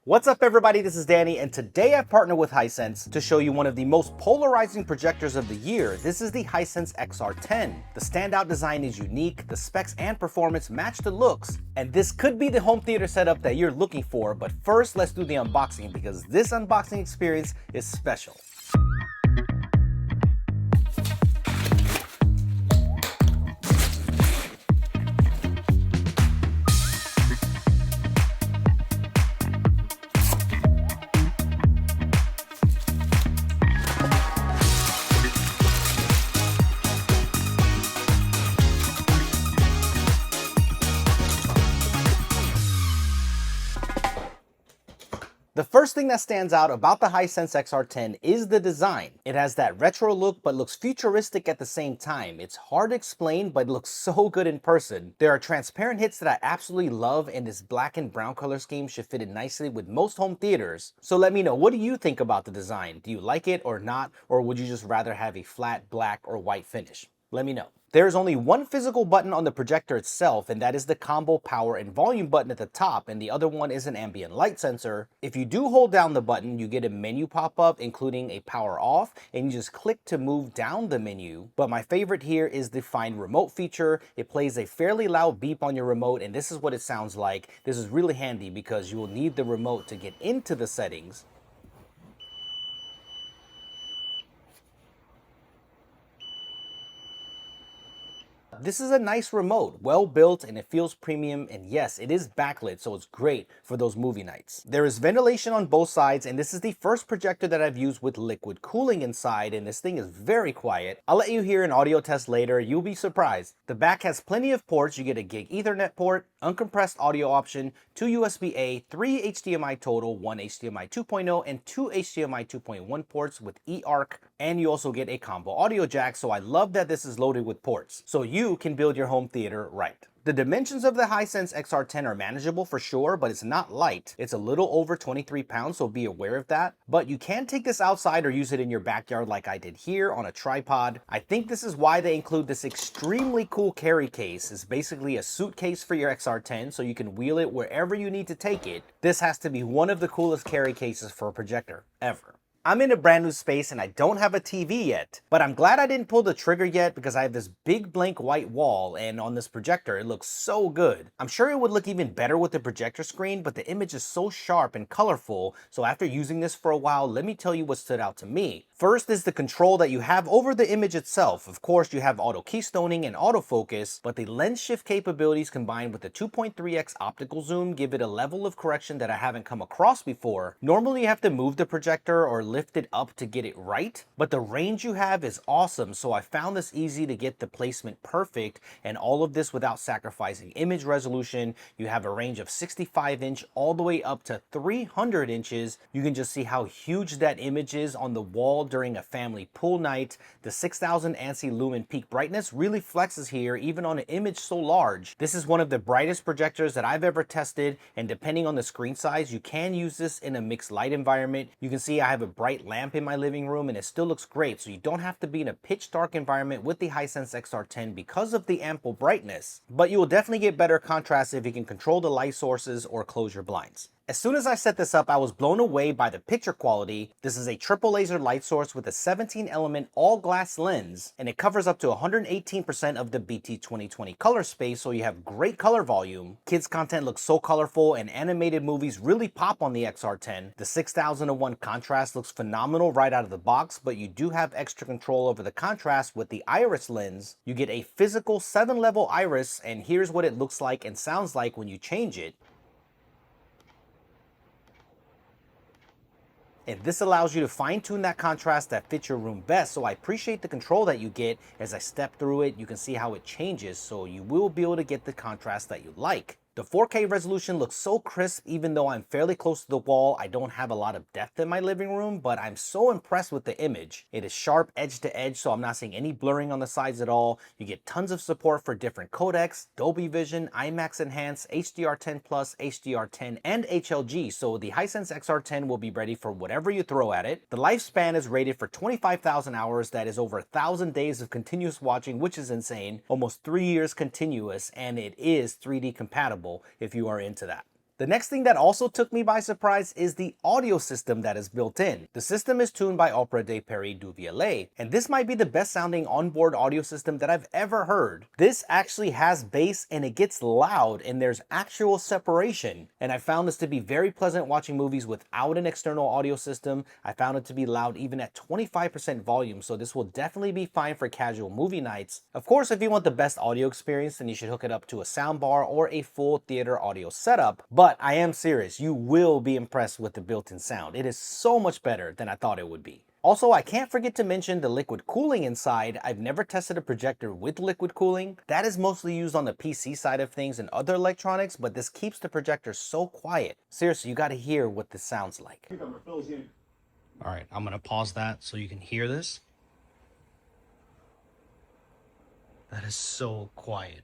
What's up everybody, this is Danny, and today I've partnered with Hisense to show you one of the most polarizing projectors of the year. This is the Hisense XR10. The standout design is unique, the specs and performance match the looks, and this could be the home theater setup that you're looking for. But first, let's do the unboxing because this unboxing experience is special. The first thing that stands out about the Hisense XR10 is the design. It has that retro look but looks futuristic at the same time. It's hard to explain but it looks so good in person. There are transparent hits that I absolutely love, and this black and brown color scheme should fit in nicely with most home theaters. So let me know, what do you think about the design? Do you like it or not? Or would you just rather have a flat black or white finish? Let me know. There's only one physical button on the projector itself, and that is the combo power and volume button at the top, and the other one is an ambient light sensor. If you do hold down the button, you get a menu pop up including a power off, and you just click to move down the menu. But my favorite here is the find remote feature. It plays a fairly loud beep on your remote, and this is what it sounds like. This is really handy because you will need the remote to get into the settings. This is a nice remote, well built, and it feels premium, and yes, it is backlit, so it's great for those movie nights. There is ventilation on both sides, and this is the first projector that I've used with liquid cooling inside, and this thing is very quiet. I'll let you hear an audio test later, you'll be surprised. The back has plenty of ports. You get a gig Ethernet port, uncompressed audio option, 2 USB-A, 3 HDMI total, 1 HDMI 2.0, and 2 HDMI 2.1 ports with eARC, and you also get a combo audio jack, so I love that this is loaded with ports, so you can build your home theater right. The dimensions of the Hisense XR10 are manageable for sure, but it's not light. It's a little over 23 pounds, so be aware of that. But you can take this outside or use it in your backyard like I did here on a tripod. I think this is why they include this extremely cool carry case. It's basically a suitcase for your XR10, so you can wheel it wherever you need to take it. This has to be one of the coolest carry cases for a projector ever. I'm in a brand new space and I don't have a TV yet, but I'm glad I didn't pull the trigger yet because I have this big blank white wall, and on this projector it looks so good. I'm sure it would look even better with the projector screen, but the image is so sharp and colorful, so after using this for a while, let me tell you what stood out to me. First is the control that you have over the image itself. Of course, you have auto keystoning and autofocus, but the lens shift capabilities combined with the 2.3x optical zoom give it a level of correction that I haven't come across before. Normally you have to move the projector or lift it up to get it right, but the range you have is awesome, so I found this easy to get the placement perfect, and all of this without sacrificing image resolution. You have a range of 65 inch all the way up to 300 inches. You can just see how huge that image is on the wall during a family pool night. The 6000 ANSI lumen peak brightness really flexes here even on an image so large. This is one of the brightest projectors that I've ever tested, and depending on the screen size, you can use this in a mixed light environment. You can see I have a bright lamp in my living room and it still looks great, so you don't have to be in a pitch dark environment with the Hisense XR10 because of the ample brightness. But you will definitely get better contrast if you can control the light sources or close your blinds. As soon as I set this up, I was blown away by the picture quality. This is a triple laser light source with a 17 element all glass lens, and it covers up to 118% of the BT 2020 color space, so you have great color volume. Kids content looks so colorful, and animated movies really pop on the XR10. The 6001 contrast looks phenomenal right out of the box, but you do have extra control over the contrast with the iris lens. You get a physical 7-level iris, and here's what it looks like and sounds like when you change it. And this allows you to fine-tune that contrast that fits your room best, so I appreciate the control that you get. As I step through it, you can see how it changes, so you will be able to get the contrast that you like. The 4K resolution looks so crisp. Even though I'm fairly close to the wall, I don't have a lot of depth in my living room, but I'm so impressed with the image. It is sharp edge to edge, so I'm not seeing any blurring on the sides at all. You get tons of support for different codecs, Dolby Vision, IMAX Enhanced, HDR10+, HDR10, and HLG, so the Hisense XR10 will be ready for whatever you throw at it. The lifespan is rated for 25,000 hours. That is over 1,000 days of continuous watching, which is insane. Almost 3 years continuous, and it is 3D compatible if you are into that. The next thing that also took me by surprise is the audio system that is built in. The system is tuned by Opera de Paris du Vialet, and this might be the best sounding onboard audio system that I've ever heard. This actually has bass and it gets loud and there's actual separation. And I found this to be very pleasant watching movies without an external audio system. I found it to be loud even at 25% volume, so this will definitely be fine for casual movie nights. Of course, if you want the best audio experience, then you should hook it up to a soundbar or a full theater audio setup. But I am serious, you will be impressed with the built-in sound. It is so much better than I thought it would be. Also, I can't forget to mention the liquid cooling inside. I've never tested a projector with liquid cooling. That is mostly used on the PC side of things and other electronics, but this keeps the projector so quiet. Seriously, you gotta hear what this sounds like. All right, I'm gonna pause that so you can hear this. That is so quiet.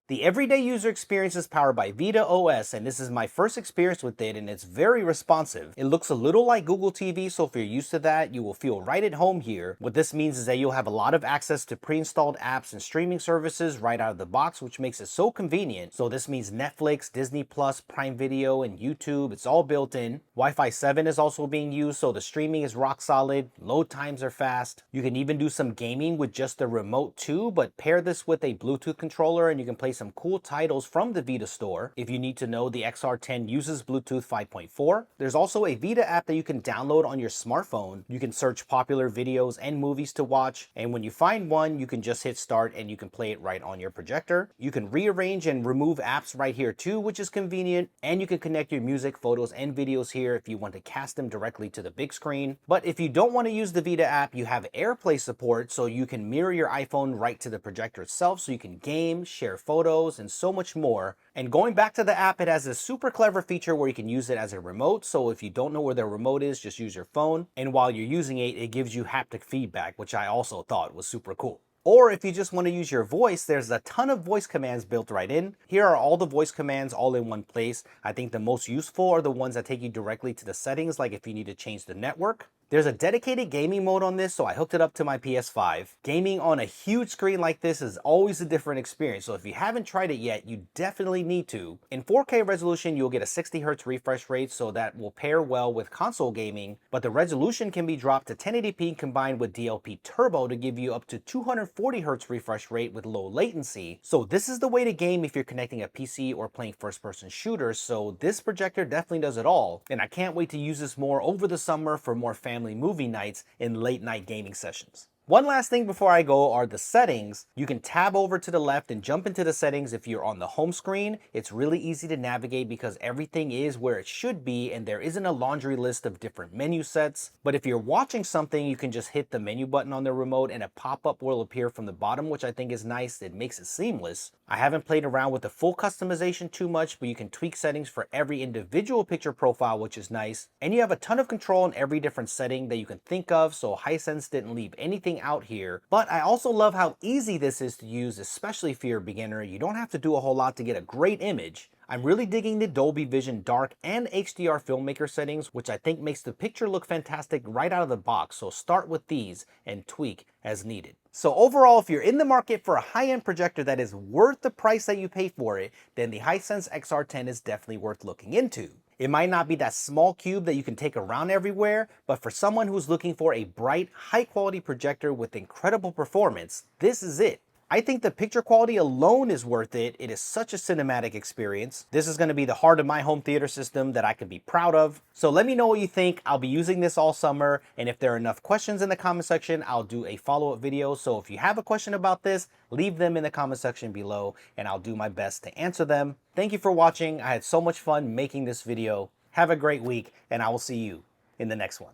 The everyday user experience is powered by Vita OS, and this is my first experience with it, and it's very responsive. It looks a little like Google TV, so if you're used to that, you will feel right at home here. What this means is that you'll have a lot of access to pre-installed apps and streaming services right out of the box, which makes it so convenient. So this means Netflix, Disney Plus, Prime Video, and YouTube. It's all built in. Wi-Fi 7 is also being used, so the streaming is rock solid. Load times are fast. You can even do some gaming with just the remote too, but pair this with a Bluetooth controller and you can play some cool titles from the Vita store. If you need to know, the XR10 uses Bluetooth 5.4. There's also a Vita app that you can download on your smartphone. You can search popular videos and movies to watch, and when you find one, you can just hit start and you can play it right on your projector. You can rearrange and remove apps right here too, which is convenient, and you can connect your music, photos, and videos here if you want to cast them directly to the big screen. But if you don't want to use the Vita app, you have AirPlay support, so you can mirror your iPhone right to the projector itself, so you can game, share photos, and so much more. And going back to the app, it has a super clever feature where you can use it as a remote. So if you don't know where the remote is, just use your phone. And while you're using it, it gives you haptic feedback, which I also thought was super cool. Or if you just want to use your voice, there's a ton of voice commands built right in. Here are all the voice commands all in one place. I think the most useful are the ones that take you directly to the settings, like if you need to change the network. There's a dedicated gaming mode on this, so I hooked it up to my PS5. Gaming on a huge screen like this is always a different experience, so if you haven't tried it yet, you definitely need to. In 4K resolution, you'll get a 60 Hz refresh rate, so that will pair well with console gaming, but the resolution can be dropped to 1080p combined with DLP Turbo to give you up to 240 Hz refresh rate with low latency. So this is the way to game if you're connecting a PC or playing first-person shooters, so this projector definitely does it all, and I can't wait to use this more over the summer for more family movie nights and late night gaming sessions. One last thing before I go are the settings. You can tab over to the left and jump into the settings if you're on the home screen. It's really easy to navigate because everything is where it should be and there isn't a laundry list of different menu sets. But if you're watching something, you can just hit the menu button on the remote and a pop-up will appear from the bottom, which I think is nice. It makes it seamless. I haven't played around with the full customization too much, but you can tweak settings for every individual picture profile, which is nice. And you have a ton of control in every different setting that you can think of, so Hisense didn't leave anything out here. But I also love how easy this is to use, especially if you're a beginner. You don't have to do a whole lot to get a great image. I'm really digging the Dolby Vision Dark and HDR filmmaker settings, which I think makes the picture look fantastic right out of the box, so start with these and tweak as needed. So overall, if you're in the market for a high-end projector that is worth the price that you pay for it, then the Hisense XR10 is definitely worth looking into. It might not be that small cube that you can take around everywhere, but for someone who's looking for a bright, high-quality projector with incredible performance, this is it. I think the picture quality alone is worth it. It is such a cinematic experience. This is going to be the heart of my home theater system that I can be proud of. So let me know what you think. I'll be using this all summer, and if there are enough questions in the comment section, I'll do a follow-up video. So if you have a question about this, leave them in the comment section below, and I'll do my best to answer them. Thank you for watching. I had so much fun making this video. Have a great week, and I will see you in the next one.